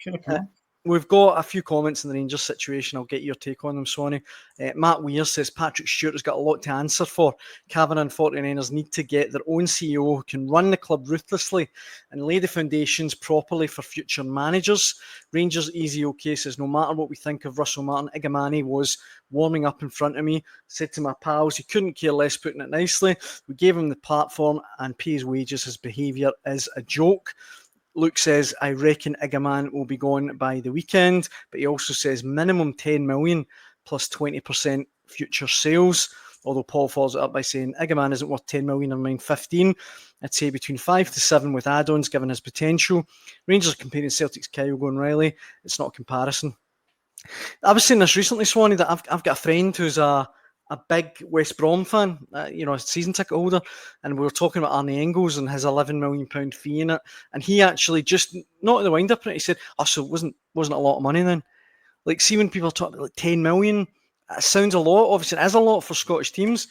Should have come on. We've got a few comments in the Rangers situation. I'll get your take on them, Swanee. Matt Weir says Patrick Stewart has got a lot to answer for. Kavanagh and 49ers need to get their own CEO who can run the club ruthlessly and lay the foundations properly for future managers. Rangers Easy OK says, no matter what we think of Russell Martin, Igamane was warming up in front of me. Said to my pals, he couldn't care less, putting it nicely. We gave him the platform and pay his wages. His behaviour is a joke. Luke says, I reckon Igamane will be gone by the weekend, but he also says minimum 10 million plus 20% future sales. Although Paul follows it up by saying Igamane isn't worth 10 million, never mind 15. I'd say between 5 to 7 with add-ons given his potential. Rangers are comparing Celtic's Kyle O'Reilly. It's not a comparison. I was saying this recently, Swanee, that I've got a friend who's a big West Brom fan, a season ticket holder, and we were talking about Arne Engels and his £11 million fee in it, and he actually just, not in the wind-up, he said, so it wasn't a lot of money then. Like, see when people talk about like 10 million, it sounds a lot, obviously it is a lot for Scottish teams,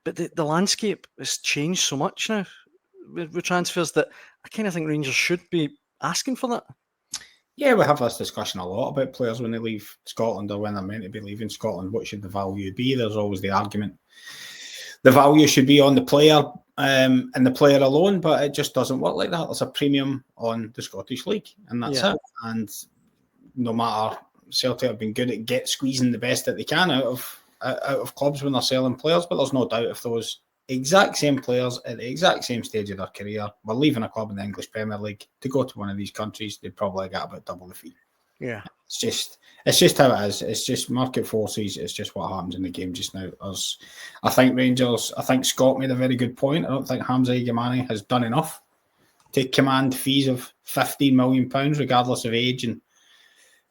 but the landscape has changed so much now with transfers that I kind of think Rangers should be asking for that. Yeah, we have this discussion a lot about players when they leave Scotland or when they're meant to be leaving Scotland. What should the value be? There's always the argument. The value should be on the player and the player alone, but it just doesn't work like that. There's a premium on the Scottish League, and that's it. And no matter, Celtic have been good at squeezing the best that they can out of clubs when they're selling players, but there's no doubt if those exact same players at the exact same stage of their career were leaving a club in the English Premier League to go to one of these countries, they'd probably get about double the fee. Yeah, it's just how it is. It's just market forces. It's just what happens in the game just now. I think Scott made a very good point. I don't think Hamza Igamane has done enough to command fees of £15 million, regardless of age and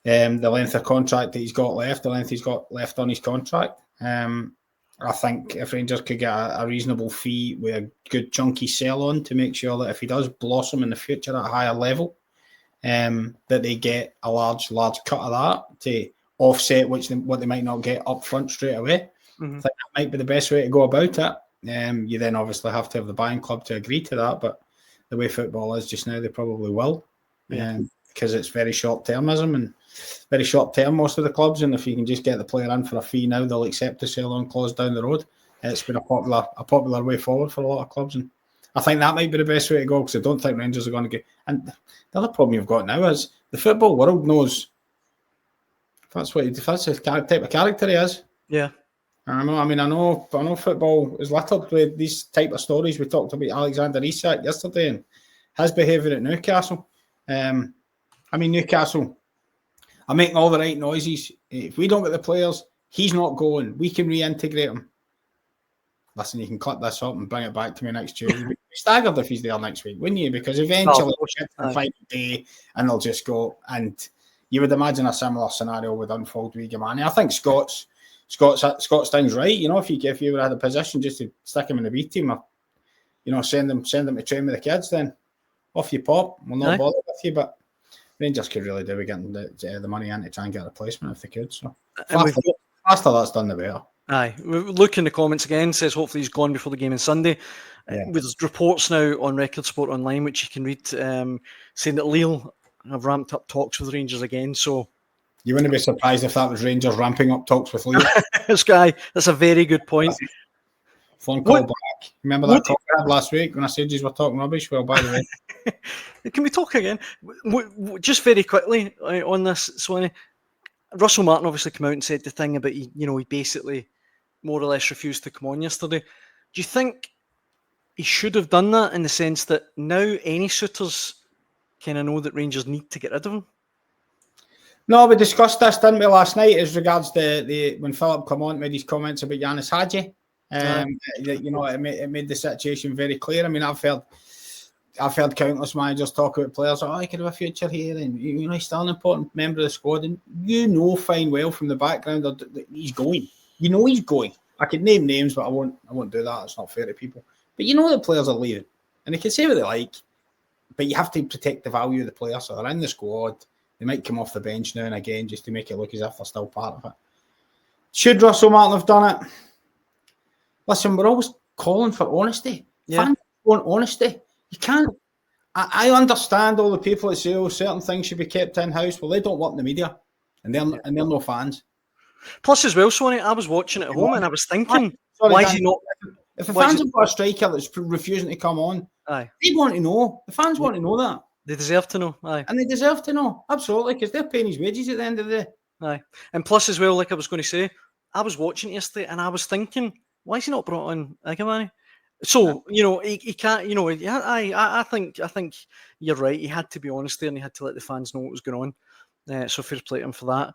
the length of contract that he's got left, the length he's got left on his contract. I think if Rangers could get a reasonable fee with a good chunky sell on to make sure that if he does blossom in the future at a higher level, that they get a large cut of that to offset what they might not get up front straight away. Mm-hmm. I think that might be the best way to go about it. You then obviously have to have the buying club to agree to that, but the way football is just now, they probably will. Because it's very short-termism and very short-term, most of the clubs, and if you can just get the player in for a fee now, they'll accept the sell-on clause down the road. It's been a popular way forward for a lot of clubs, and I think that might be the best way to go, because I don't think Rangers are going to get... And the other problem you've got now is the football world knows if that's the type of character he is. Yeah. I know football is littered with these type of stories. We talked about Alexander Isak yesterday and his behaviour at Newcastle. Newcastle are making all the right noises. If we don't get the players, he's not going. We can reintegrate him. Listen, you can cut this up and bring it back to me next Tuesday. You'd be staggered if he's there next week, wouldn't you? Because eventually they'll find a day and they'll just go. And you would imagine a similar scenario would unfold with Igamane. I think Scott's thing's right. If you had a position just to stick him in the B team or send them to train with the kids, then off you pop. We'll not bother with you, but Rangers could really do with getting the money in to try and get a replacement if they could. So faster that's done, the better. Aye. Luke in the comments again says hopefully he's gone before the game on Sunday. There's reports now on Record Sport Online, which you can read, saying that Lille have ramped up talks with Rangers again. So you wouldn't be surprised if that was Rangers ramping up talks with Lille. That's a very good point. Phone call back. Remember that call I had last week when I said you were talking rubbish? Well, by the way. Can we talk again? Just very quickly on this, Swanee. Russell Martin obviously came out and said the thing about he basically more or less refused to come on yesterday. Do you think he should have done that in the sense that now any suitors kind of know that Rangers need to get rid of him? No, we discussed this, didn't we, last night as regards the when Philip come on made his comments about Yanis Hadji. It made the situation very clear. I mean, I've heard countless managers talk about players. He could have a future here, and he's still an important member of the squad. And fine well from the background that he's going. He's going. I could name names, but I won't do that. It's not fair to people. But the players are leaving, and they can say what they like, but you have to protect the value of the players. So they're in the squad. They might come off the bench now and again just to make it look as if they're still part of it. Should Russell Martin have done it? Listen, we're always calling for honesty. Yeah. Fans want honesty. You can't I understand all the people that say, certain things should be kept in-house. Well, they don't work in the media, and they're no fans. Plus, as well, Sonny, I was watching at home and I was thinking, Sorry, why Dan, is he not? If the fans have got a striker that's refusing to come on, Aye, they want to know. The fans want to know that. they deserve to know. Aye, and they deserve to know, absolutely, because they're paying his wages at the end of the day. aye, and plus as well, like I was going to say, I was watching yesterday and I was thinking, why is he not brought on Igamane? So he can't. Yeah, I think you're right. He had to be honest there, and he had to let the fans know what was going on. So fair play to him for that.